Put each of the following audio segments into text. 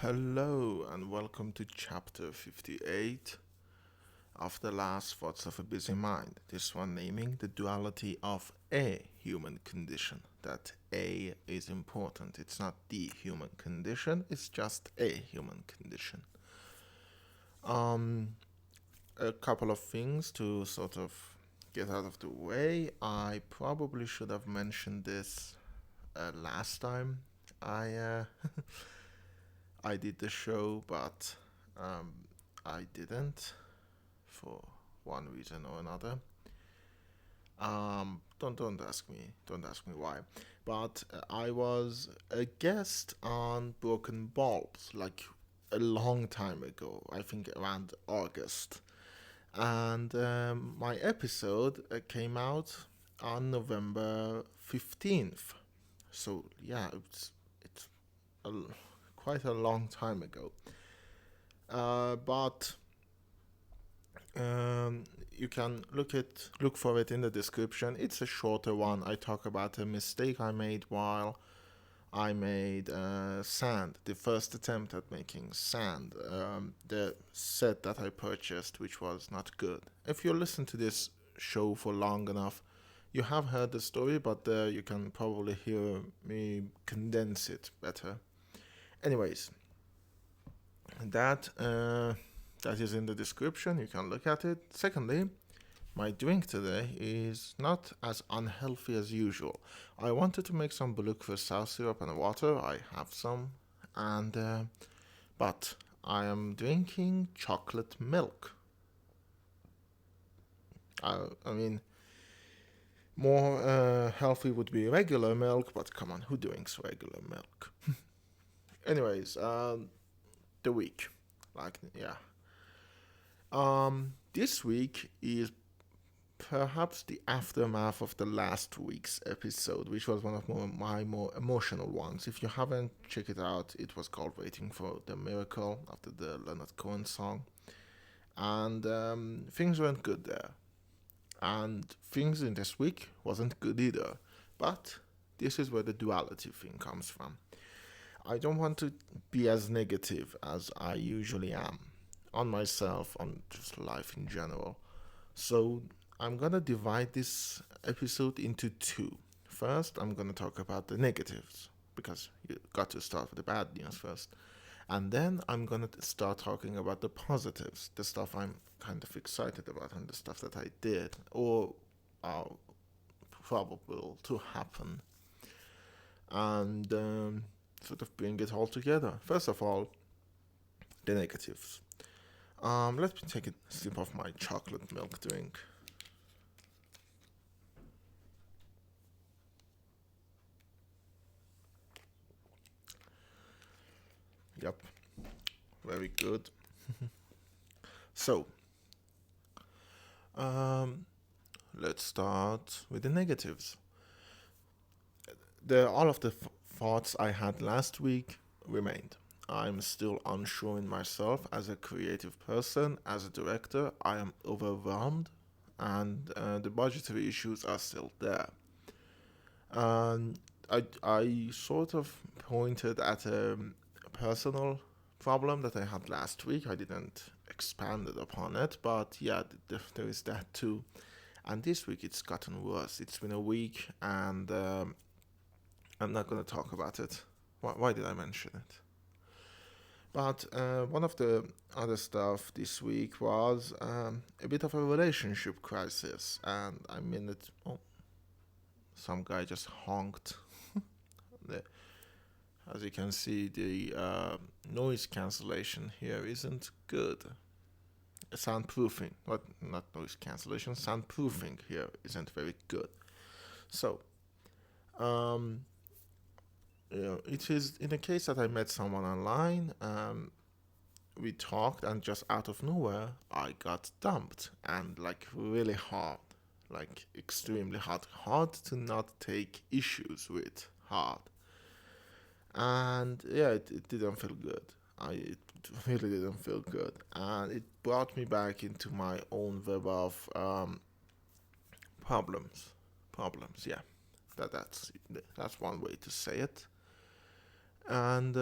Hello and welcome to chapter 58 of The Last Thoughts of a Busy Mind. This one naming the duality of a human condition. That a is important. It's not the human condition, it's just a human condition. Um, a couple of things to sort of get out of the way. I probably should have mentioned this last time I I did the show, but um, I didn't for one reason or another. Don't ask me why. But I was a guest on Broken Bulbs like a long time ago. I think around August, and my episode came out on November 15th. So yeah, it's a, quite a long time ago. But you can look for it in the description. It's a shorter one. I talk about a mistake I made while I made sand, the first attempt at making sand, the set that I purchased, which was not good. If you listen to this show for long enough, you have heard the story, but you can probably hear me condense it better. Anyways, that that is in the description. You can look at it. Secondly, my drink today is not as unhealthy as usual. I wanted to make some bulletproof sour syrup and water. I have some, and but I am drinking chocolate milk. I mean, more healthy would be regular milk, but come on, who drinks regular milk? Anyways, the week, like yeah. This week is perhaps the aftermath of the last week's episode, which was one of my more emotional ones. If you haven't checked it out, it was called Waiting for the Miracle after the Leonard Cohen song. And things weren't good there. And things in this week wasn't good either. But this is where the duality thing comes from. I don't want to be as negative as I usually am on myself, on just life in general. So I'm gonna divide this episode into two. First, I'm gonna talk about the negatives because you got to start with the bad news first. And then I'm gonna start talking about the positives, the stuff I'm kind of excited about, and the stuff that I did or are probable to happen, and sort of bring it all together. First of all, the negatives. Let me take a sip of my chocolate milk drink. Yep, very good. So, um, let's start with the negatives. All of the thoughts I had last week remained. I'm still unsure in myself as a creative person, as a director. I am overwhelmed, and the budgetary issues are still there. And I sort of pointed at a personal problem that I had last week. I didn't expand it upon it, but yeah, there is that too. And this week it's gotten worse. It's been a week, and I'm not going to talk about it. Why did I mention it? But one of the other stuff this week was a bit of a relationship crisis, and I mean it. Oh, some guy just honked. The, as you can see, the noise cancellation here isn't good. Soundproofing, not noise cancellation, soundproofing here isn't very good. So, um, it is in a case that I met someone online. We talked, and just out of nowhere, I got dumped, and like really hard, like extremely hard, hard to not take issues with, hard. And yeah, it didn't feel good. It really didn't feel good, and it brought me back into my own web of problems. Problems, yeah. That's one way to say it. And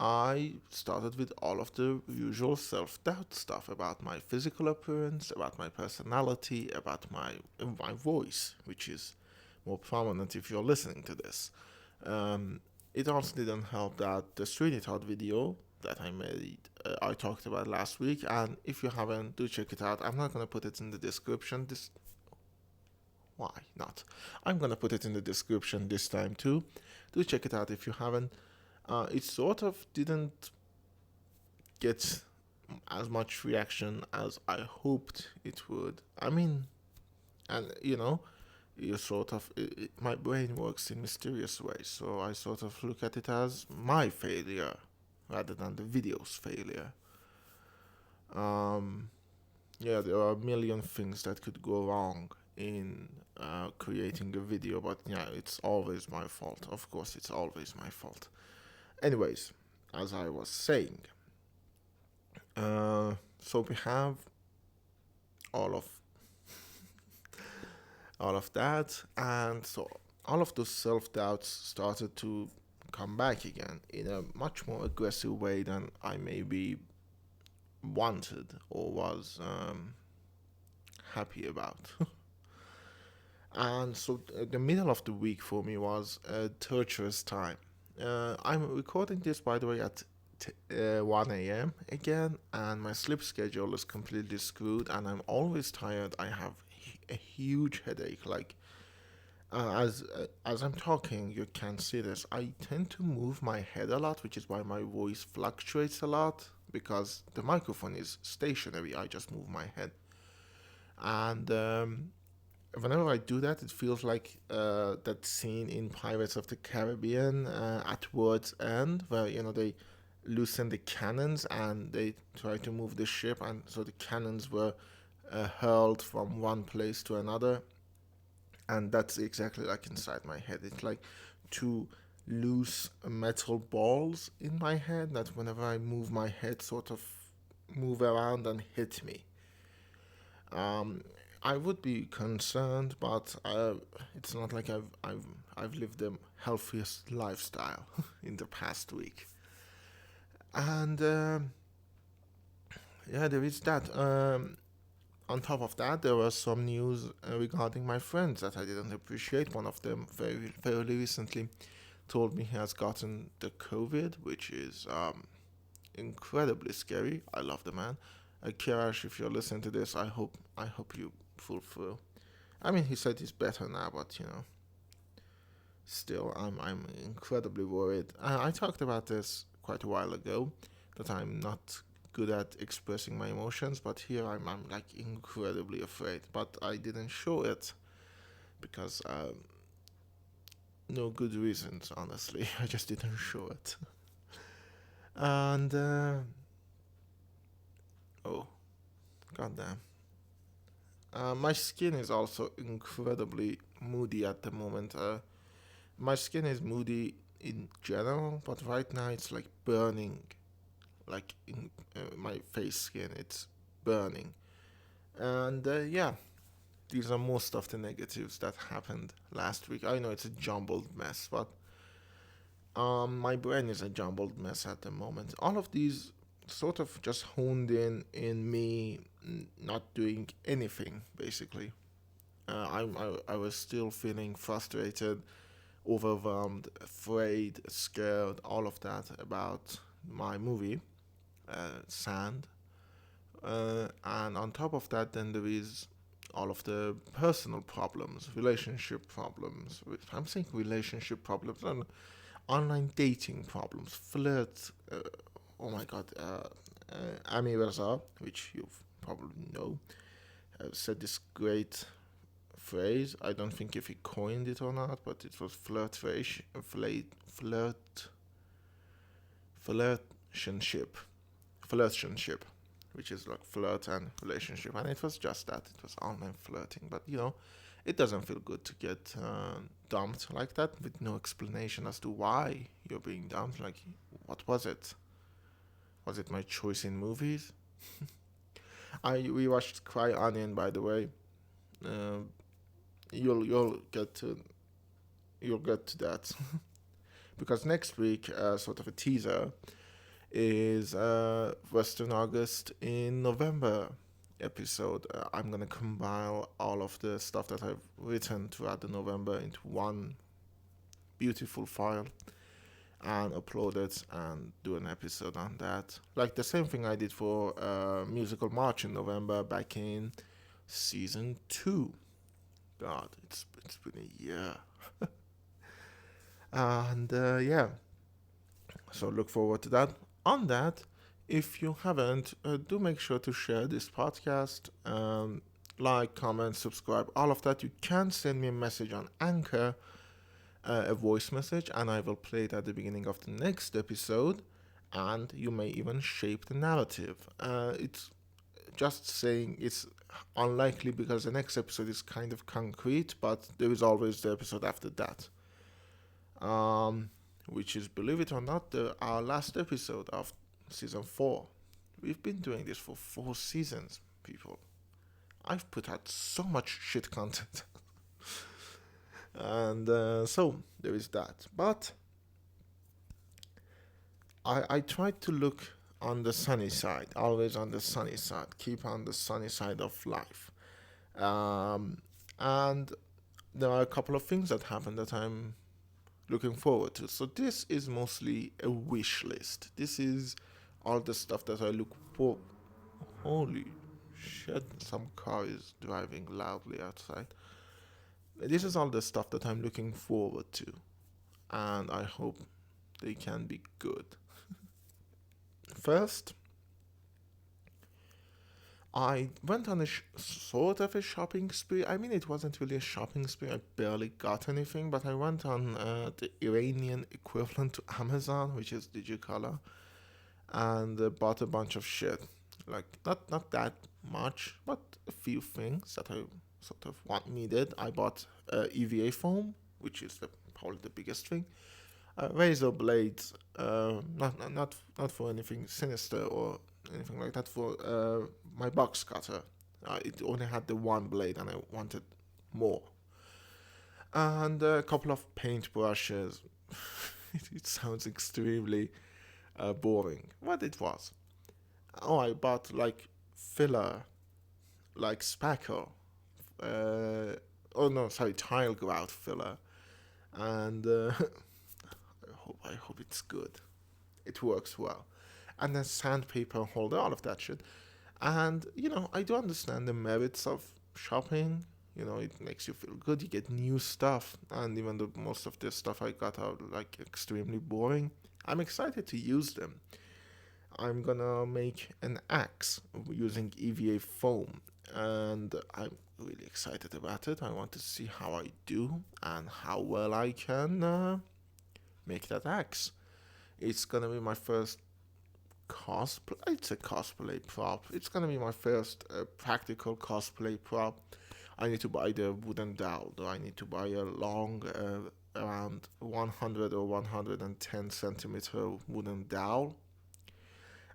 I started with all of the usual self doubt stuff about my physical appearance, about my personality, about my voice, which is more prominent if you're listening to this. Um, it also didn't help that the Street It Out video that I made, I talked about last week, and if you haven't, do check it out. I'm not gonna put it in the description. Why not? I'm gonna put it in the description this time too. Do check it out if you haven't. It sort of didn't get as much reaction as I hoped it would. I mean, and you sort of my brain works in mysterious ways, so I sort of look at it as my failure rather than the video's failure. Um, yeah, there are a million things that could go wrong in creating a video, but yeah, it's always my fault. Of course, it's always my fault. Anyways, as I was saying, so we have all of all of that, and so all of those self doubts started to come back again in a much more aggressive way than I maybe wanted or was happy about. And so the middle of the week for me was a torturous time. I'm recording this, by the way, at 1 a.m. again, and my sleep schedule is completely screwed, and I'm always tired. I have a huge headache. Like, as I'm talking, you can see this. I tend to move my head a lot, which is why my voice fluctuates a lot because the microphone is stationary. I just move my head, and whenever I do that, it feels like that scene in Pirates of the Caribbean at World's End, where they loosen the cannons and they try to move the ship, and so the cannons were hurled from one place to another, and that's exactly like inside my head. It's like two loose metal balls in my head that whenever I move my head, sort of move around and hit me. Um, I would be concerned, but it's not like I've lived the healthiest lifestyle in the past week, and yeah, there is that. On top of that, there was some news regarding my friends that I didn't appreciate. One of them very fairly recently told me he has gotten the COVID, which is incredibly scary. I love the man. Kirash, if you're listening to this, I hope you pull through. I mean, he said he's better now, but still, I'm incredibly worried. I talked about this quite a while ago, that I'm not good at expressing my emotions, but here I'm like incredibly afraid. But I didn't show it because no good reasons, honestly. I just didn't show it. And oh, goddamn. My skin is also incredibly moody at the moment. My skin is moody in general, but right now it's like burning, like in my face skin, it's burning. And yeah, these are most of the negatives that happened last week. I know it's a jumbled mess, but my brain is a jumbled mess at the moment. All of these sort of just honed in me not doing anything basically. I was still feeling frustrated, overwhelmed, afraid, scared, all of that about my movie, Sand. And on top of that, then there is all of the personal problems, relationship problems. I'm saying relationship problems and online dating problems, flirt. Oh my god, Ami Raza, which you probably know, said this great phrase. I don't think if he coined it or not, but it was flirtationship, flirtationship, which is like flirt and relationship, and it was just that. It was online flirting, but it doesn't feel good to get dumped like that with no explanation as to why you're being dumped. Like, what was it? Was it my choice in movies? I We watched Cry Onion, by the way. Uh, you'll get to that because next week, sort of a teaser. is Western August in November episode. I'm gonna compile all of the stuff that I've written throughout the November into one beautiful file and upload it and do an episode on that. Like the same thing I did for Musical March in November back in season 2. God, it's been a year. And yeah, so look forward to that. On that, if you haven't, do make sure to share this podcast. Like, comment, subscribe, all of that. You can send me a message on Anchor, a voice message, and I will play it at the beginning of the next episode. And you may even shape the narrative. It's just saying it's unlikely because the next episode is kind of concrete, but there is always the episode after that. Which is, believe it or not, our last episode of season 4. We've been doing this for 4 seasons, people. I've put out so much shit content. And so, there is that. But I tried to look on the sunny side, always on the sunny side, keep on the sunny side of life. And there are a couple of things that happened that I'm looking forward to. So this is mostly a wish list. This is all the stuff that I look for. Holy shit, some car is driving loudly outside. This is all the stuff that I'm looking forward to, and I hope they can be good. First, I went on a sort of a shopping spree. I mean, it wasn't really a shopping spree. I barely got anything, but I went on the Iranian equivalent to Amazon, which is Digicolor, and bought a bunch of shit. Like, not that much, but a few things that I sort of needed. I bought EVA foam, which is probably the biggest thing. Razor blades, not for anything sinister or anything like that, for my box cutter. It only had the one blade and I wanted more. And a couple of paint brushes. It sounds extremely boring, but it was. Oh, I bought like filler, like spackle. Tile grout filler. And I hope it's good. It works well. And then sandpaper holder, all of that shit. And, I do understand the merits of shopping. It makes you feel good. You get new stuff. And even though most of the stuff I got are, like, extremely boring, I'm excited to use them. I'm gonna make an axe using EVA foam. And I'm really excited about it. I want to see how I do and how well I can make that axe. It's gonna be my first cosplay. It's a cosplay prop. It's gonna be my first practical cosplay prop. I need to buy the wooden dowel. I need to buy a long, around 100 or 110 centimeter wooden dowel,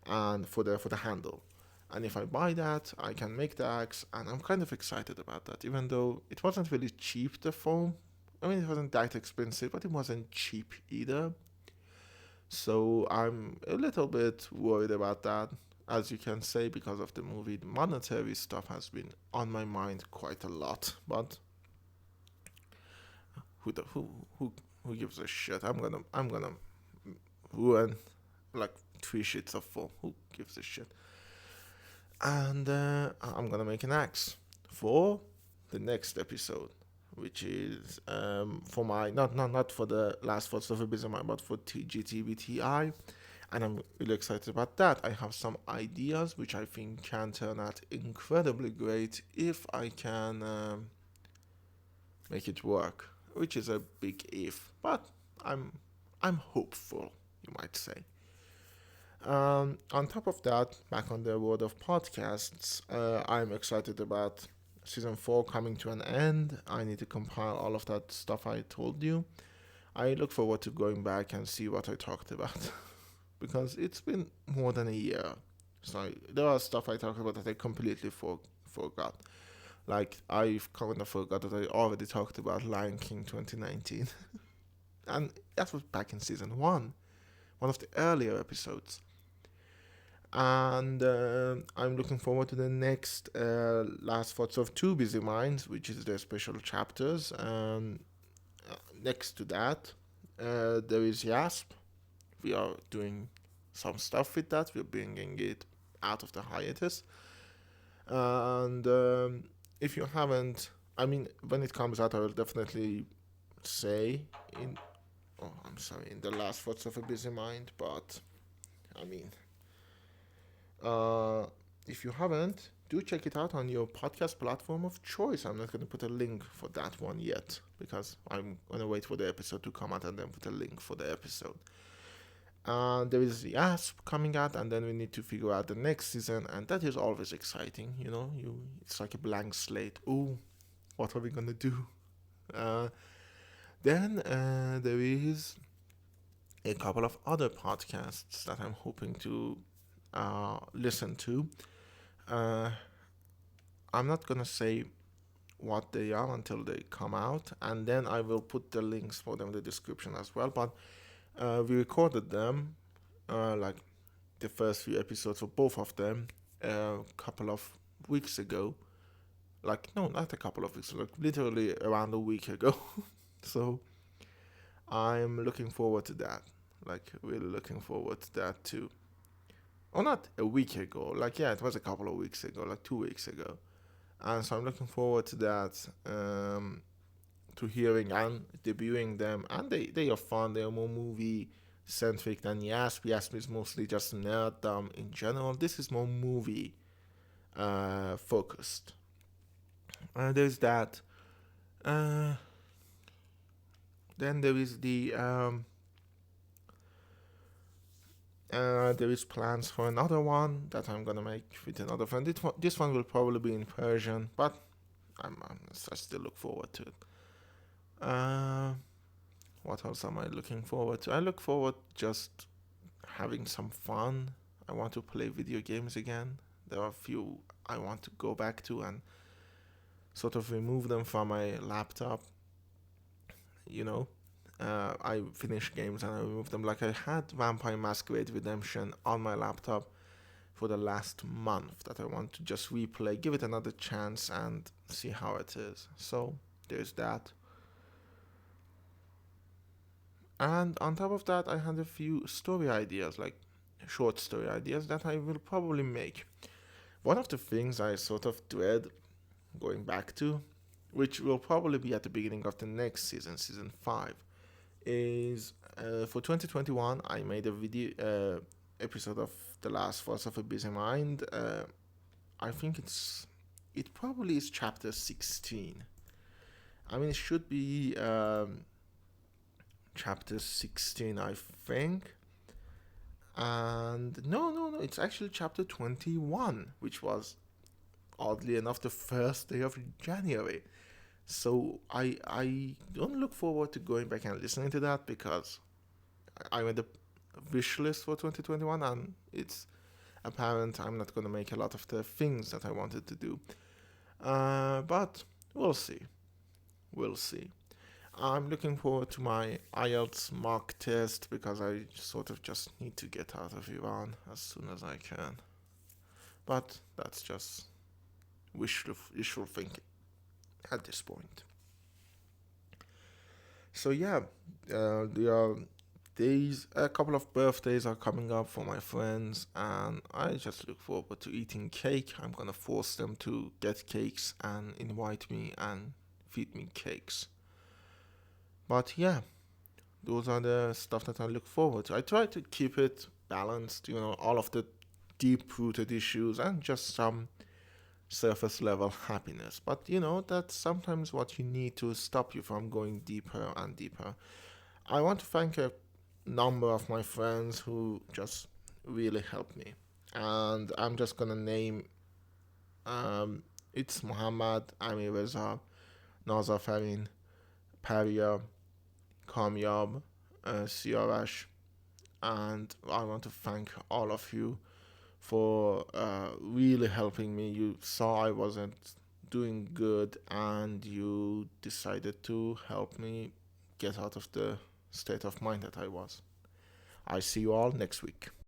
and for the handle. And if I buy that, I can make the axe, and I'm kind of excited about that. Even though it wasn't really cheap, the foam. I mean, it wasn't that expensive, but it wasn't cheap either. So I'm a little bit worried about that, as you can say, because of the movie. The monetary stuff has been on my mind quite a lot, but who gives a shit? I'm gonna ruin like 3 sheets of foam. Who gives a shit? And I'm gonna make an axe for the next episode, which is for my not for the last thoughts of a busy mind, but for TGTBTI, and I'm really excited about that. I have some ideas which I think can turn out incredibly great if I can make it work, which is a big if, but I'm hopeful, you might say. On top of that, back on the world of podcasts, I'm excited about season 4 coming to an end. I need to compile all of that stuff I told you. I look forward to going back and see what I talked about because it's been more than a year. So there are stuff I talked about that I completely forgot. Like, I've kind of forgot that I already talked about Lion King 2019. And that was back in season 1, one of the earlier episodes. And I'm looking forward to the next Last Thoughts of Two Busy Minds, which is the special chapters. And next to that, there is Yasp. We are doing some stuff with that. We're bringing it out of the hiatus. And if you haven't, I mean, when it comes out, I will definitely say in, oh, I'm sorry, in the Last Thoughts of a Busy Mind. But I mean, uh, if you haven't, do check it out on your podcast platform of choice. I'm not going to put a link for that one yet because I'm going to wait for the episode to come out and then put a link for the episode. There is the Asp coming out, and then we need to figure out the next season, and that is always exciting. You know, it's like a blank slate. Oh, what are we gonna do? Uh, then there is a couple of other podcasts that I'm hoping to listen to. Uh, I'm not gonna say what they are until they come out, and then I will put the links for them in the description as well. But we recorded them, like the first few episodes of both of them, a couple of weeks ago. Like, no, not a couple of weeks, like literally around a week ago. So I'm looking forward to that. Like, really looking forward to that too. Or not a week ago. Like, yeah, it was a couple of weeks ago, like 2 weeks ago. And so I'm looking forward to that, to hearing and debuting them. And they are fun. They are more movie centric than Yasp. Yasp is mostly just nerddom in general. This is more movie focused. There's that. Uh, then there is there is plans for another one that I'm gonna make with another friend. This one will probably be in Persian, but I still look forward to it. Uh, what else am I looking forward to? I look forward just having some fun. I want to play video games again. There are a few I want to go back to and sort of remove them from my laptop. You know, I finish games and I remove them. Like I had Vampire Masquerade Redemption on my laptop for the last month that I want to just replay, give it another chance and see how it is. So there's that. And on top of that, I had a few story ideas, like short story ideas that I will probably make. One of the things I sort of dread going back to, which will probably be at the beginning of the next season, season 5, is for 2021 I made a video episode of The Last Force of a Busy Mind. I think it probably is chapter 16. I mean, it should be chapter 16, I think. And no, it's actually chapter 21, which was oddly enough the first day of January. So I don't look forward to going back and listening to that because I made a wish list for 2021 and it's apparent I'm not going to make a lot of the things that I wanted to do. But we'll see. We'll see. I'm looking forward to my IELTS mock test because I sort of just need to get out of Iran as soon as I can. But that's just wishful thinking at this point. So yeah, there are days, a couple of birthdays are coming up for my friends, and I just look forward to eating cake. I'm gonna force them to get cakes and invite me and feed me cakes. But yeah, those are the stuff that I look forward to. I try to keep it balanced, all of the deep rooted issues and just some surface level happiness. But that's sometimes what you need to stop you from going deeper and deeper. I want to thank a number of my friends who just really helped me. And I'm just gonna name it's Muhammad, Amir Reza, Nazar Farin, Paria, Kamyab, Siarash, and I want to thank all of you for really helping me. You saw I wasn't doing good, and you decided to help me get out of the state of mind that I was. I see you all next week.